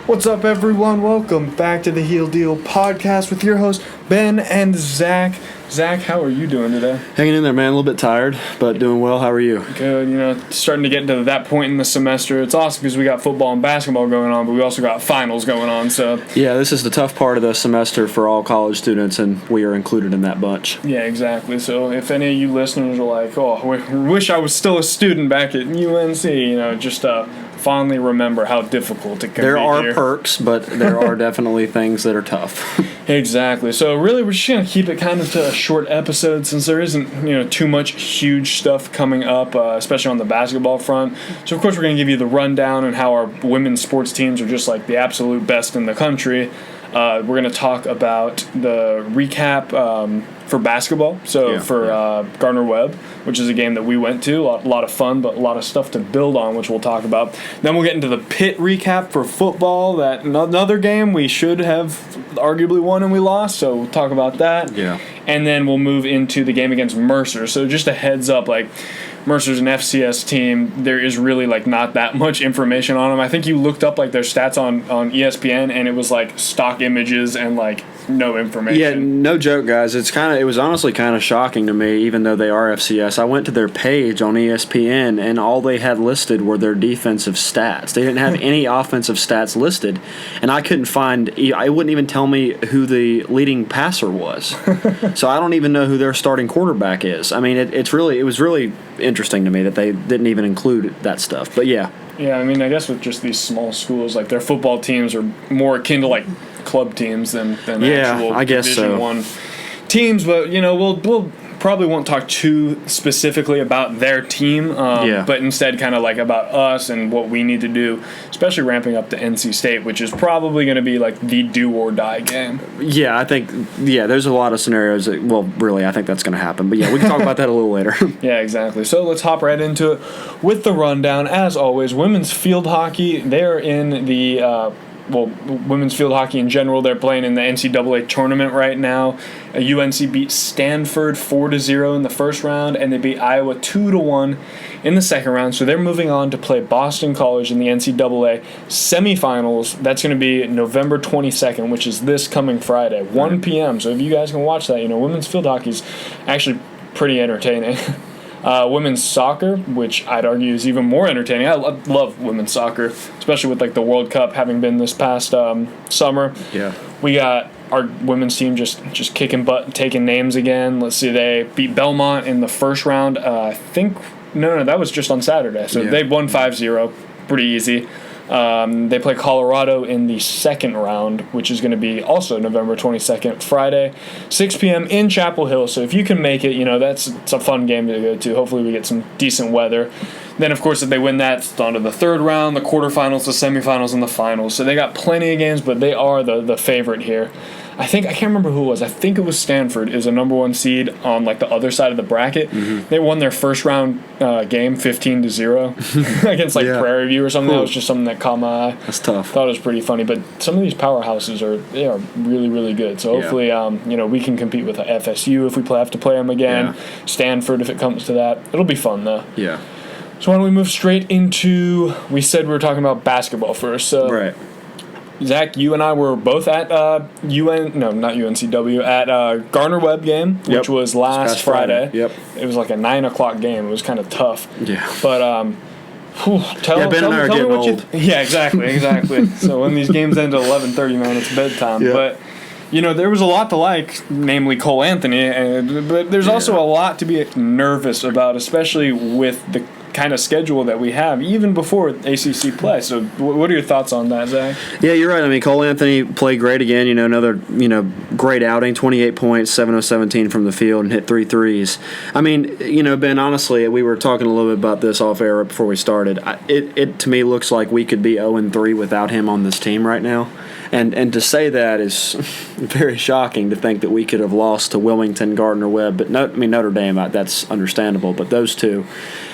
What's up, everyone? Welcome back to the Heel Deal podcast with your hosts, Ben and Zach. Zach, how are you doing today? Hanging in there, man. A little bit tired, but doing well. How are you? Good. Starting to get to that point in the semester. It's awesome because we got football and basketball going on, but we also got finals going on. So yeah, this is the tough part of the semester for all college students, and we are included in that bunch. Yeah, exactly. So if any of you listeners are like, oh, I wish I was still a student back at UNC, just fondly remember how difficult it can be. There are here. perks, but there are definitely things that are tough. Exactly. So really, we're just gonna keep it kind of to a short episode since there isn't too much huge stuff coming up, especially on the basketball front. So of course we're gonna give you the rundown on how our women's sports teams are just like the absolute best in the country. We're going to talk about the recap for basketball. So Gardner-Webb, which is a game that we went to. A lot of fun, but a lot of stuff to build on, which we'll talk about. Then we'll get into the Pitt recap for football. That another game we should have arguably won and we lost. So we'll talk about that. Yeah. And then we'll move into the game against Mercer. So just a heads up, Mercer's an FCS team. There is really not that much information on them. I think you looked up their stats on ESPN and it was stock images and no information. Yeah, no joke, guys. It was honestly kind of shocking to me, even though they are FCS. I went to their page on ESPN and all they had listed were their defensive stats. They didn't have any offensive stats listed, and I couldn't find. I wouldn't even tell me who the leading passer was. So I don't even know who their starting quarterback is. I mean, it was really interesting to me that they didn't even include that stuff. But yeah. Yeah, I mean, I guess with just these small schools, their football teams are more akin to club teams than actual I guess Division I teams. But we'll probably won't talk too specifically about their team, but instead kind of about us and what we need to do, especially ramping up to NC State, which is probably going to be the do or die game. Yeah, I think there's a lot of scenarios that, I think that's going to happen. But yeah, we can talk about that a little later. Yeah, exactly. So let's hop right into it with the rundown. As always, women's field hockey, they're in the women's field hockey in general, they're playing in the NCAA tournament right now. UNC beat Stanford 4-0 in the first round, and they beat Iowa 2-1 in the second round. So they're moving on to play Boston College in the NCAA semifinals. That's going to be November 22nd, which is this coming Friday, 1 p.m. So if you guys can watch that, women's field hockey is actually pretty entertaining. Women's soccer, which I'd argue is even more entertaining. I love women's soccer, especially with the World Cup having been this past summer. Yeah, we got our women's team just kicking butt and taking names again. Let's see, they beat Belmont in the first round. I think that was just on Saturday. So they won 5-0, pretty easy. They play Colorado in the second round, which is going to be also November 22nd, Friday, 6 p.m. in Chapel Hill. So if you can make it, it's a fun game to go to. Hopefully we get some decent weather. Then, of course, if they win that, it's on to the third round, the quarterfinals, the semifinals, and the finals. So they got plenty of games, but they are the favorite here. I can't remember who it was. I think it was Stanford is a number one seed on the other side of the bracket. Mm-hmm. They won their first round game 15-0 against Prairie View or something. Cool. That was just something that caught my eye. That's tough. Thought it was pretty funny. But some of these powerhouses are really, really good. So hopefully we can compete with FSU if we have to play them again. Yeah. Stanford if it comes to that. It'll be fun though. Yeah. So why don't we move straight into? We said we were talking about basketball first. So right. Zach, you and I were both at not UNCW, at Gardner-Webb game, which was last Friday. Yep. It was a 9 o'clock game. It was kind of tough. Yeah. But tell me what you yeah, exactly. So when these games end at 11:30, man, it's bedtime. Yep. But there was a lot to like, namely Cole Anthony, but there's also a lot to be nervous about, especially with the kind of schedule that we have, even before ACC play. So what are your thoughts on that, Zach? Yeah, you're right. I mean, Cole Anthony played great again. Another great outing, 28 points, 7 of 17 from the field, and hit 3 threes. I mean, Ben, honestly, we were talking a little bit about this off air before we started. It to me looks like we could be 0-3 without him on this team right now. And to say that is very shocking, to think that we could have lost to Wilmington, Gardner-Webb. But Notre Dame, that's understandable. But those two,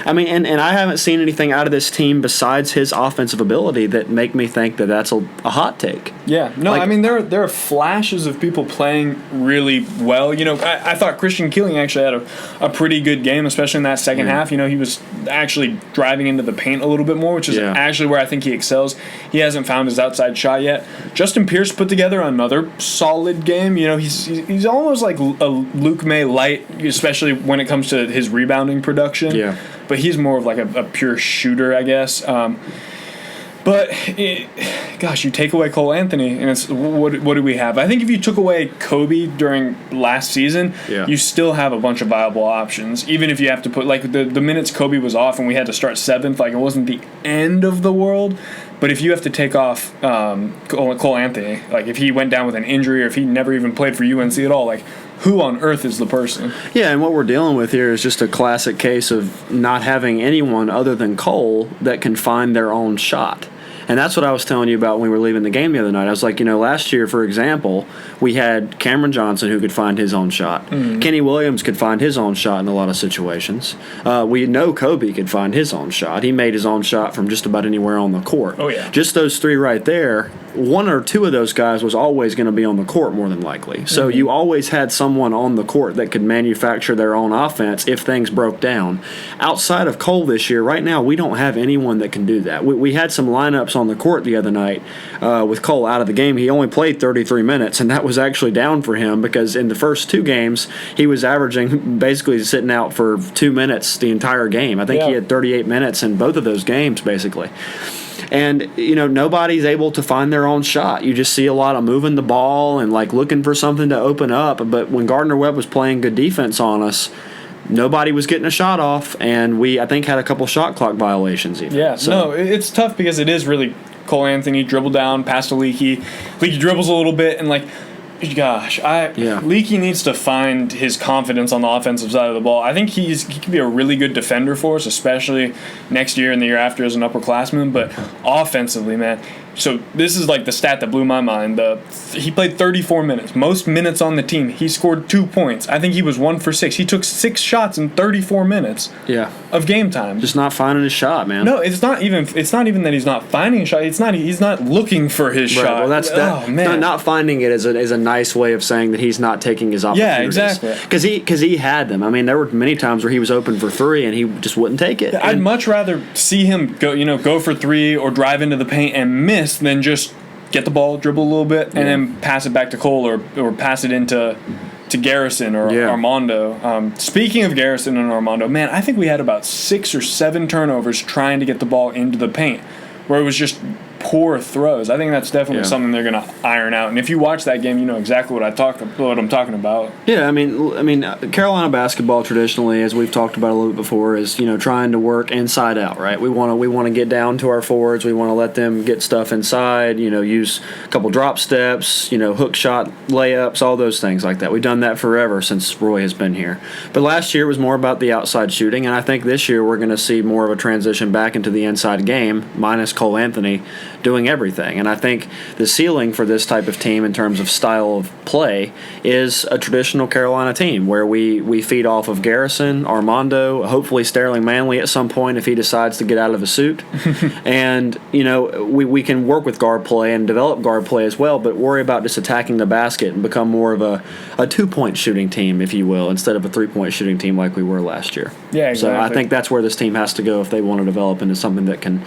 I mean, and I haven't seen anything out of this team besides his offensive ability that make me think that that's a hot take. Yeah, no, I mean, there are flashes of people playing really well. You know, I thought Christian Keeling actually had a pretty good game, especially in that second half. You know, he was actually driving into the paint a little bit more, which is actually where I think he excels. He hasn't found his outside shot yet. Justin Pierce put together another solid game. You know, he's almost like a Luke May light, especially when it comes to his rebounding production. Yeah. But he's more of like a pure shooter, I guess. But, you take away Cole Anthony, and it's what do we have? I think if you took away Kobe during last season, you still have a bunch of viable options. Even if you have to put, like, the minutes Kobe was off and we had to start seventh, like, it wasn't the end of the world. But if you have to take off Cole Anthony, like, if he went down with an injury or if he never even played for UNC at all, like, who on earth is the person? Yeah, and what we're dealing with here is just a classic case of not having anyone other than Cole that can find their own shot. And that's what I was telling you about when we were leaving the game the other night. I was like, last year, for example, we had Cameron Johnson who could find his own shot. Mm-hmm. Kenny Williams could find his own shot in a lot of situations. We know Kobe could find his own shot. He made his own shot from just about anywhere on the court. Oh, yeah. Just those three right there, one or two of those guys was always going to be on the court more than likely. So you always had someone on the court that could manufacture their own offense if things broke down. Outside of Cole this year, right now, we don't have anyone that can do that. We had some lineups on the court the other night with Cole out of the game. He only played 33 minutes, and that was actually down for him because in the first two games, he was averaging basically sitting out for 2 minutes the entire game. I think he had 38 minutes in both of those games, basically. And, nobody's able to find their own shot. You just see a lot of moving the ball and, like, looking for something to open up. But when Gardner-Webb was playing good defense on us, nobody was getting a shot off, and we, I think, had a couple shot clock violations even. Yeah, no, it's tough because it is really Cole Anthony, dribble down, pass to Leaky. Leaky dribbles a little bit, and, like, Leaky needs to find his confidence on the offensive side of the ball. I think he can be a really good defender for us, especially next year and the year after as an upperclassman. But offensively, man, so this is like the stat that blew my mind. He played 34 minutes, most minutes on the team. He scored 2 points. I think he was 1 for 6. He took 6 shots in 34 minutes of game time. Just not finding his shot, man. No, it's not even that he's not finding a shot. He's not looking for his shot. Well, that's that. Oh, man. Not finding it is a nice way of saying that he's not taking his opportunities. Yeah, exactly. Because he had them. I mean, there were many times where he was open for 3 and he just wouldn't take it. I'd much rather see him go for 3 or drive into the paint and miss than just get the ball, dribble a little bit, and then pass it back to Cole or pass it into Garrison or Armando. Speaking of Garrison and Armando, man, I think we had about 6 or 7 turnovers trying to get the ball into the paint, where it was just poor throws. I think that's definitely something they're going to iron out. And if you watch that game, you know exactly what I'm talking about. Yeah, I mean, Carolina basketball traditionally, as we've talked about a little bit before, is trying to work inside out. Right? We want to get down to our forwards. We want to let them get stuff inside. Use a couple drop steps. Hook shot layups, all those things like that. We've done that forever since Roy has been here. But last year was more about the outside shooting, and I think this year we're going to see more of a transition back into the inside game, minus Cole Anthony doing everything. And I think the ceiling for this type of team in terms of style of play is a traditional Carolina team where we feed off of Garrison, Armando, hopefully Sterling Manley at some point if he decides to get out of a suit. And, we can work with guard play and develop guard play as well, but worry about just attacking the basket and become more of a 2-point shooting team, if you will, instead of a 3-point shooting team like we were last year. Yeah, exactly. So I think that's where this team has to go if they want to develop into something that can,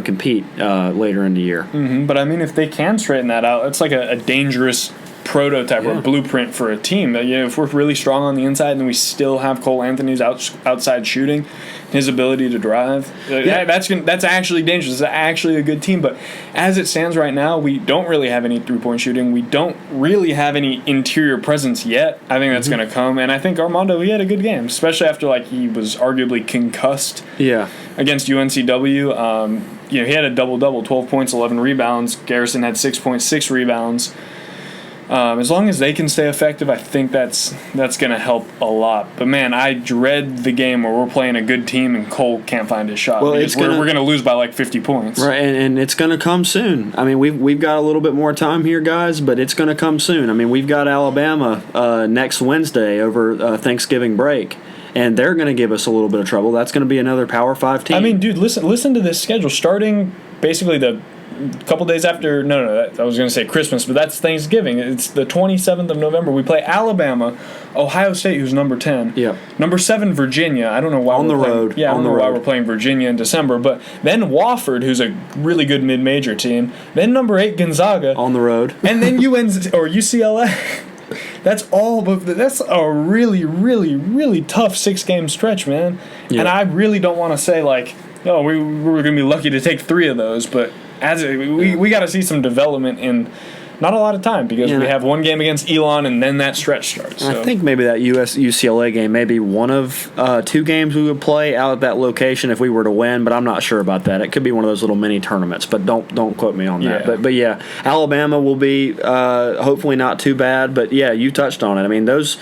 compete later in the year. Mm-hmm. But I mean, if they can straighten that out, it's like a dangerous prototype or blueprint for a team. If we're really strong on the inside and we still have Cole Anthony's outside shooting, his ability to drive, that's actually dangerous. It's actually a good team. But as it stands right now, we don't really have any 3-point shooting. We don't really have any interior presence yet. I think that's going to come. And I think Armando, he had a good game, especially after he was arguably concussed against UNCW. He had a double-double, 12 points, 11 rebounds. Garrison had 6.6 rebounds. As long as they can stay effective, I think that's going to help a lot. But, man, I dread the game where we're playing a good team and Cole can't find his shot. Well, we're going to lose by like 50 points. Right, and it's going to come soon. I mean, we've got a little bit more time here, guys, but it's going to come soon. I mean, we've got Alabama next Wednesday over Thanksgiving break. And they're going to give us a little bit of trouble. That's going to be another Power 5 team. I mean, dude, listen to this schedule. Starting basically the couple days after, I was going to say Christmas, but that's Thanksgiving. It's the 27th of November. We play Alabama, Ohio State, who's number 10. Yeah. Number 7, Virginia. I don't know why on the road. Yeah, I don't know why we're playing Virginia in December. But then Wofford, who's a really good mid-major team. Then number 8, Gonzaga. On the road. And then UNC or UCLA. That's a really, really, really tough 6-game stretch, man. Yeah. And I really don't want to say, like, we're going to be lucky to take 3 of those, but we got to see some development in not a lot of time because we have one game against Elon and then that stretch starts. So. I think maybe that UCLA game may be one of 2 games we would play out at that location if we were to win, but I'm not sure about that. It could be one of those little mini tournaments, but don't quote me on that. But yeah, Alabama will be hopefully not too bad, but yeah, you touched on it. I mean, those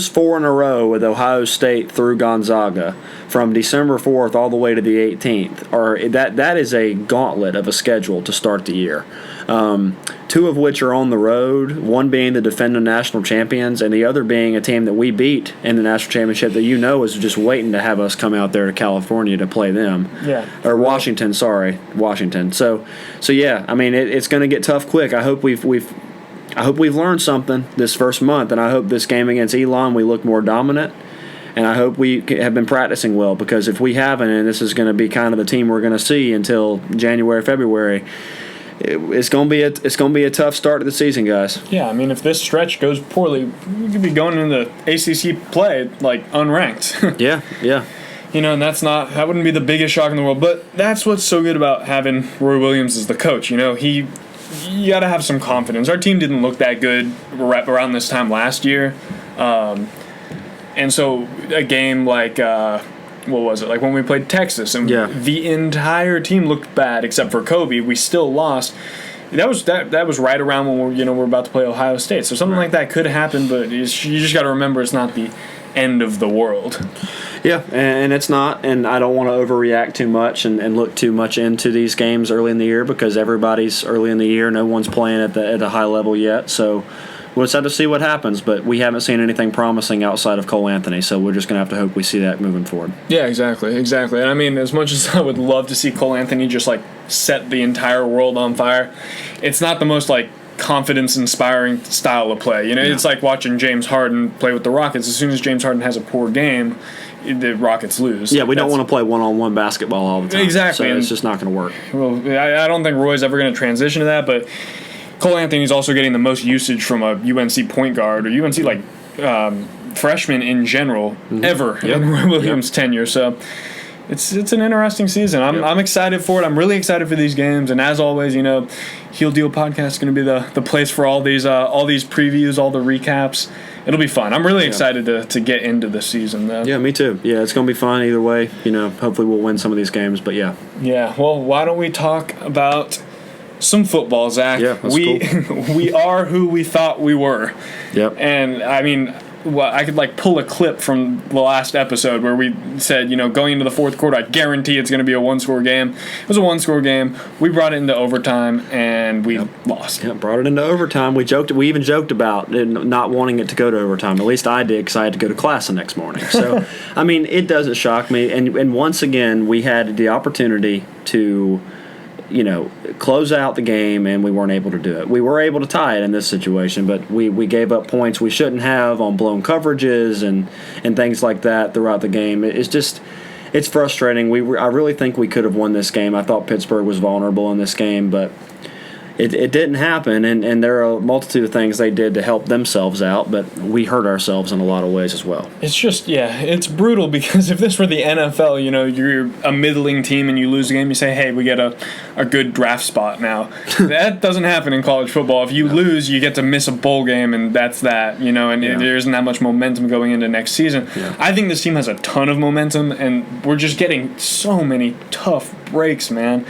4 in a row with Ohio State through Gonzaga from December 4th all the way to the 18th, that is a gauntlet of a schedule to start the year. 2 of which are on the road, one being the defending national champions, and the other being a team that we beat in the national championship that is just waiting to have us come out there to California to play them. Yeah. Or Washington. So yeah, I mean it's going to get tough quick. I hope we've learned something this first month, and I hope this game against Elon we look more dominant. And I hope we have been practicing well, because if we haven't, and this is going to be kind of the team we're going to see until January, February, it's going to be a tough start to the season, guys. Yeah, I mean, if this stretch goes poorly, we could be going into ACC play like unranked. Yeah. And that wouldn't be the biggest shock in the world. But that's what's so good about having Roy Williams as the coach. You got to have some confidence. Our team didn't look that good around this time last year. And so a game like, what was it? Like when we played Texas and the entire team looked bad except for Kobe, we still lost. That was right around when we're about to play Ohio State. So something like that could happen, but you just got to remember it's not the end of the world. Yeah, and it's not, and I don't want to overreact too much and look too much into these games early in the year because everybody's early in the year. No one's playing at a high level yet, so we'll just have to see what happens, but we haven't seen anything promising outside of Cole Anthony, so we're just going to have to hope we see that moving forward. Yeah, exactly. And I mean, as much as I would love to see Cole Anthony just, like, set the entire world on fire, it's not the most, like, confidence-inspiring style of play. It's like watching James Harden play with the Rockets. As soon as James Harden has a poor game, the Rockets lose. Yeah, we don't want to play one-on-one basketball all the time. Exactly. So it's just not going to work. Well, I don't think Roy's ever going to transition to that, but Cole Anthony's also getting the most usage from a UNC point guard or UNC freshman in general ever in Roy Williams' tenure. So it's an interesting season. I'm excited for it. I'm really excited for these games. And as always, Heel Deal Podcast is going to be the place for all these previews, all the recaps. It'll be fun. I'm really excited to get into the season, though. Yeah, me too. Yeah, it's going to be fun either way. Hopefully we'll win some of these games, but yeah. Yeah, well, why don't we talk about some football, Zach? Yeah, that's cool. We are who we thought we were. Yep. And, I mean, I could, pull a clip from the last episode where we said, going into the fourth quarter, I guarantee it's going to be a one-score game. It was a one-score game. We brought it into overtime, and we lost. Yeah, brought it into overtime. We even joked about not wanting it to go to overtime. At least I did, because I had to go to class the next morning. So, I mean, it doesn't shock me. And once again, we had the opportunity to close out the game, and we weren't able to do it. We were able to tie it in this situation, but we gave up points we shouldn't have on blown coverages and things like that throughout the game. It's frustrating. I really think we could have won this game. I thought Pittsburgh was vulnerable in this game, but it didn't happen, and there are a multitude of things they did to help themselves out, but we hurt ourselves in a lot of ways as well. It's just, it's brutal because if this were the NFL, you're a middling team and you lose a game, you say, hey, we get a good draft spot now. That doesn't happen in college football. If you lose, you get to miss a bowl game, and that's that, and there isn't that much momentum going into next season. Yeah. I think this team has a ton of momentum, and we're just getting so many tough breaks, man.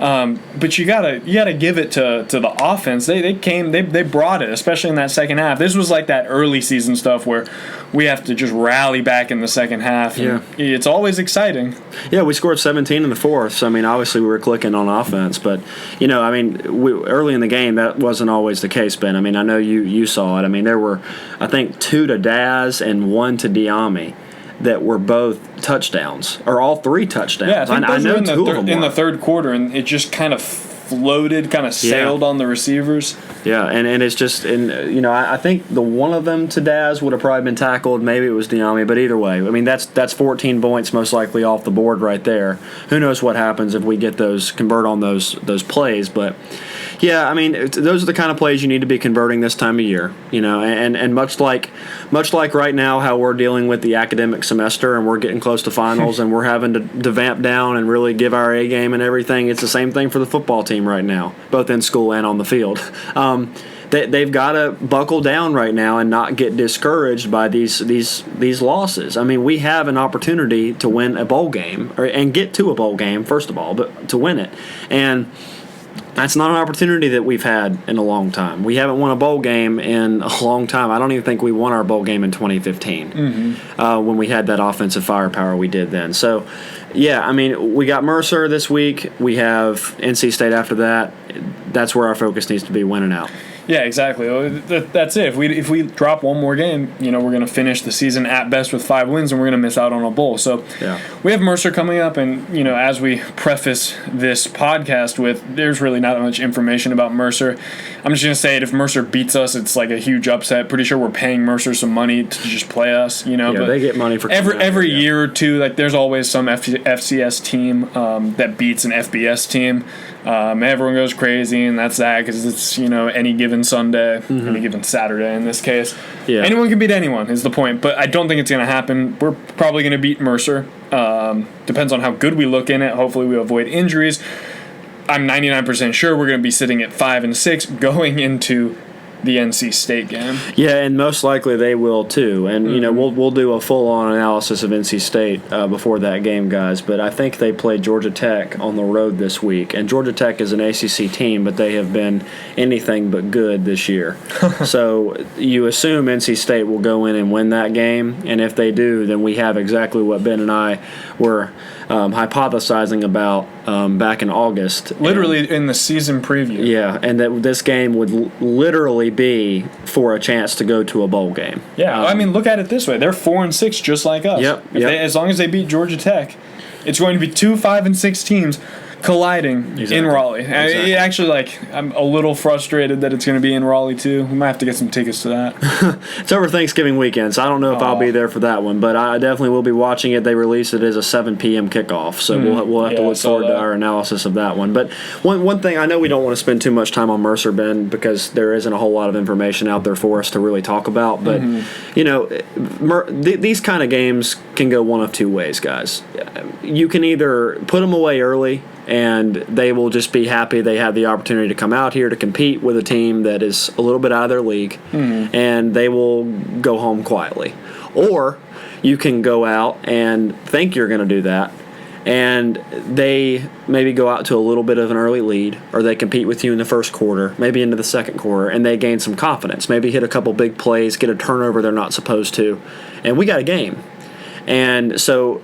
But you gotta give it to the offense. They brought it, especially in that second half. This was like that early season stuff where we have to just rally back in the second half. And it's always exciting. Yeah, we scored 17 in the fourth. So I mean, obviously we were clicking on offense, but early in the game that wasn't always the case, Ben. I mean, I know you saw it. I mean, there were, I think, 2 to Daz and 1 to Diami that were both touchdowns, or all 3 touchdowns. Yeah, I know in 2 of them in the third quarter, and it just kind of floated, kind of sailed on the receivers. Yeah, and it's just, I think the one of them to Daz would have probably been tackled. Maybe it was Diami, but either way, I mean, that's 14 points most likely off the board right there. Who knows what happens if we get convert on those plays, but. Yeah, I mean, those are the kind of plays you need to be converting this time of year, and much like right now how we're dealing with the academic semester and we're getting close to finals and we're having to vamp down and really give our A game and everything, it's the same thing for the football team right now, both in school and on the field. They've got to buckle down right now and not get discouraged by these losses. I mean, we have an opportunity to win a bowl game and get to a bowl game, first of all, but to win it. And that's not an opportunity that we've had in a long time. We haven't won a bowl game in a long time. I don't even think we won our bowl game in 2015 when we had that offensive firepower we did then. So, yeah, I mean, we got Mercer this week. We have NC State after that. That's where our focus needs to be, winning out. Yeah, exactly. That's it. If we drop one more game, we're going to finish the season at best with 5 wins, and we're going to miss out on a bowl. So we have Mercer coming up, and as we preface this podcast with, there's really not much information about Mercer. I'm just going to say it. If Mercer beats us, it's like a huge upset. Pretty sure we're paying Mercer some money to just play us. Yeah, but they get money for every year or two. Like there's always some FCS team that beats an FBS team. Everyone goes crazy, and that's that because it's any given Sunday, any given Saturday in this case. Yeah. Anyone can beat anyone is the point, but I don't think it's going to happen. We're probably going to beat Mercer. Depends on how good we look in it. Hopefully we avoid injuries. I'm 99% sure we're going to be sitting at 5-6 going into the NC State game. Yeah, and most likely they will too. And we'll do a full-on analysis of NC State before that game, guys. But I think they play Georgia Tech on the road this week, and Georgia Tech is an ACC team, but they have been anything but good this year. So you assume NC State will go in and win that game, and if they do, then we have exactly what Ben and I were hypothesizing about back in August. Literally in the season preview. Yeah, and that this game would literally be for a chance to go to a bowl game. Yeah, I mean, look at it this way. They're 4-6 just like us. Yep. As long as they beat Georgia Tech, it's going to be 2 5-6 teams colliding in Raleigh. Actually, I'm a little frustrated that it's going to be in Raleigh too. We might have to get some tickets to that. It's over Thanksgiving weekend, so I don't know if I'll be there for that one, but I definitely will be watching it. They release it as a 7 p.m. kickoff, so we'll have to look forward to our analysis of that one. But one thing, I know we don't want to spend too much time on Mercer, Ben, because there isn't a whole lot of information out there for us to really talk about, but these kind of games can go one of two ways, guys. You can either put them away early, and they will just be happy they have the opportunity to come out here to compete with a team that is a little bit out of their league, and they will go home quietly. Or you can go out and think you're going to do that, and they maybe go out to a little bit of an early lead, or they compete with you in the first quarter, maybe into the second quarter, and they gain some confidence, maybe hit a couple big plays, get a turnover they're not supposed to, and we got a game. And so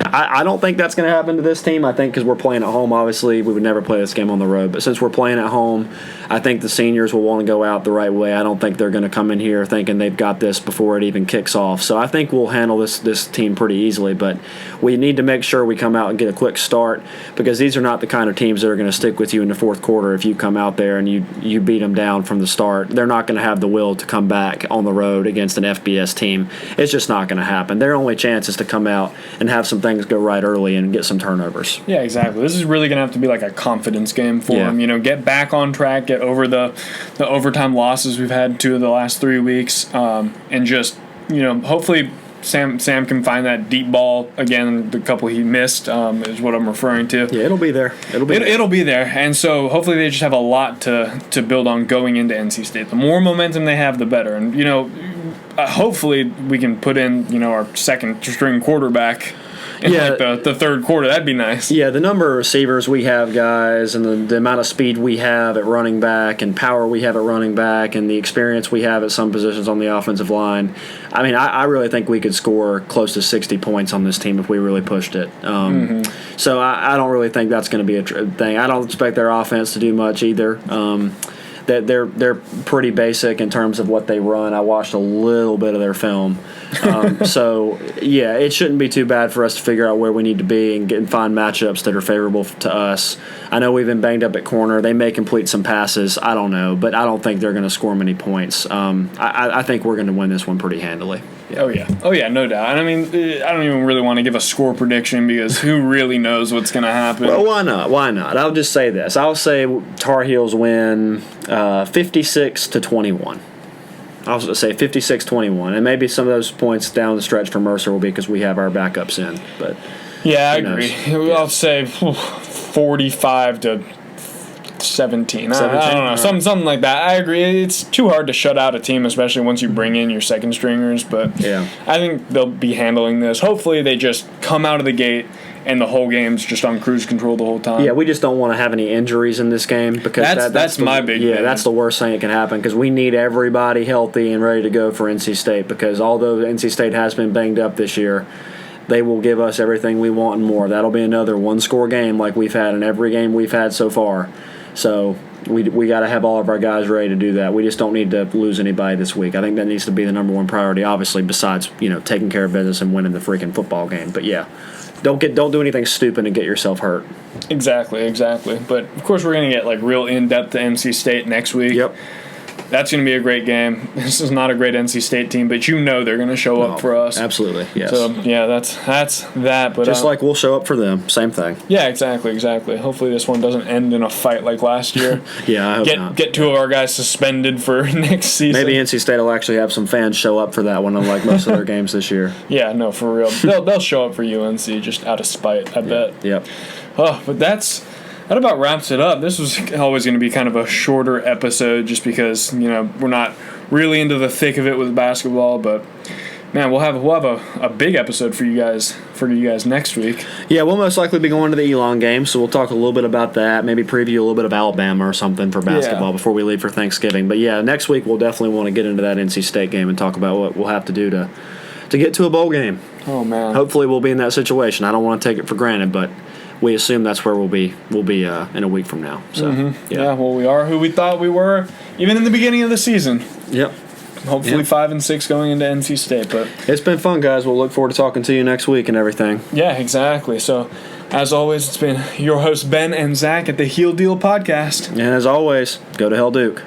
I don't think that's going to happen to this team. I think because we're playing at home, obviously, we would never play this game on the road. But since we're playing at home, I think the seniors will want to go out the right way. I don't think they're going to come in here thinking they've got this before it even kicks off. So I think we'll handle this team pretty easily. But we need to make sure we come out and get a quick start, because these are not the kind of teams that are going to stick with you in the fourth quarter if you come out there and you beat them down from the start. They're not going to have the will to come back on the road against an FBS team. It's just not going to happen. Their only chance is to come out and have some things go right early and get some turnovers. Yeah, exactly. This is really going to have to be like a confidence game for them. Get back on track, get over the overtime losses we've had 2 of the last 3 weeks, and just, hopefully Sam can find that deep ball again. The couple he missed is what I'm referring to. Yeah, it'll be there. It'll be there. And so hopefully they just have a lot to build on going into NC State. The more momentum they have, the better. And, hopefully we can put in, our second string quarterback in like the third quarter. That'd be nice. Yeah, the number of receivers we have, guys, and the amount of speed we have at running back and power we have at running back and the experience we have at some positions on the offensive line. I mean, I really think we could score close to 60 points on this team if we really pushed it. So I don't really think that's going to be a thing. I don't expect their offense to do much either. That they're pretty basic in terms of what they run. I watched a little bit of their film. So, yeah, it shouldn't be too bad for us to figure out where we need to be and find matchups that are favorable to us. I know we've been banged up at corner. They may complete some passes. I don't know, but I don't think they're going to score many points. I think we're going to win this one pretty handily. Yeah. Oh, yeah, no doubt. And I mean, I don't even really want to give a score prediction because who really knows what's going to happen? Well, why not? Why not? I'll just say this. I'll say Tar Heels win 56-21. I'll say 56-21. And maybe some of those points down the stretch for Mercer will be because we have our backups in. But yeah, I agree. I'll say 45-17. I don't know, something like that. I agree. It's too hard to shut out a team, especially once you bring in your second stringers. But yeah, I think they'll be handling this. Hopefully, they just come out of the gate and the whole game's just on cruise control the whole time. Yeah, we just don't want to have any injuries in this game because that's my big thing. That's the worst thing that can happen because we need everybody healthy and ready to go for NC State because although NC State has been banged up this year, they will give us everything we want and more. That'll be another one-score game like we've had in every game we've had so far. So we got to have all of our guys ready to do that. We just don't need to lose anybody this week. I think that needs to be the number one priority, obviously, besides taking care of business and winning the freaking football game. But yeah, don't do anything stupid and get yourself hurt. Exactly. But of course, we're gonna get like real in depth to NC State next week. Yep. That's going to be a great game. This is not a great NC State team, but they're going to show up for us. Absolutely, yes. So, yeah, that's that. But just like we'll show up for them. Same thing. Yeah, exactly. Hopefully this one doesn't end in a fight like last year. Yeah, I hope not. Get two of our guys suspended for next season. Maybe NC State will actually have some fans show up for that one, unlike most of their games this year. Yeah, no, for real. They'll show up for UNC just out of spite, I bet. Yep. Oh, but that about wraps it up. This was always going to be kind of a shorter episode just because, we're not really into the thick of it with basketball, but man, we'll have a big episode for you guys next week. Yeah, we'll most likely be going to the Elon game, so we'll talk a little bit about that, maybe preview a little bit of Alabama or something for basketball before we leave for Thanksgiving. But yeah, next week we'll definitely want to get into that NC State game and talk about what we'll have to do to get to a bowl game. Oh man. Hopefully we'll be in that situation. I don't want to take it for granted, but we assume that's where we'll be in a week from now. So yeah, well, we are who we thought we were even in the beginning of the season. Yep. Hopefully 5-6 going into NC State, but it's been fun, guys. We'll look forward to talking to you next week and everything. Yeah, exactly. So, as always, it's been your host Ben and Zach at the Heel Deal Podcast. And as always, go to Hell Duke.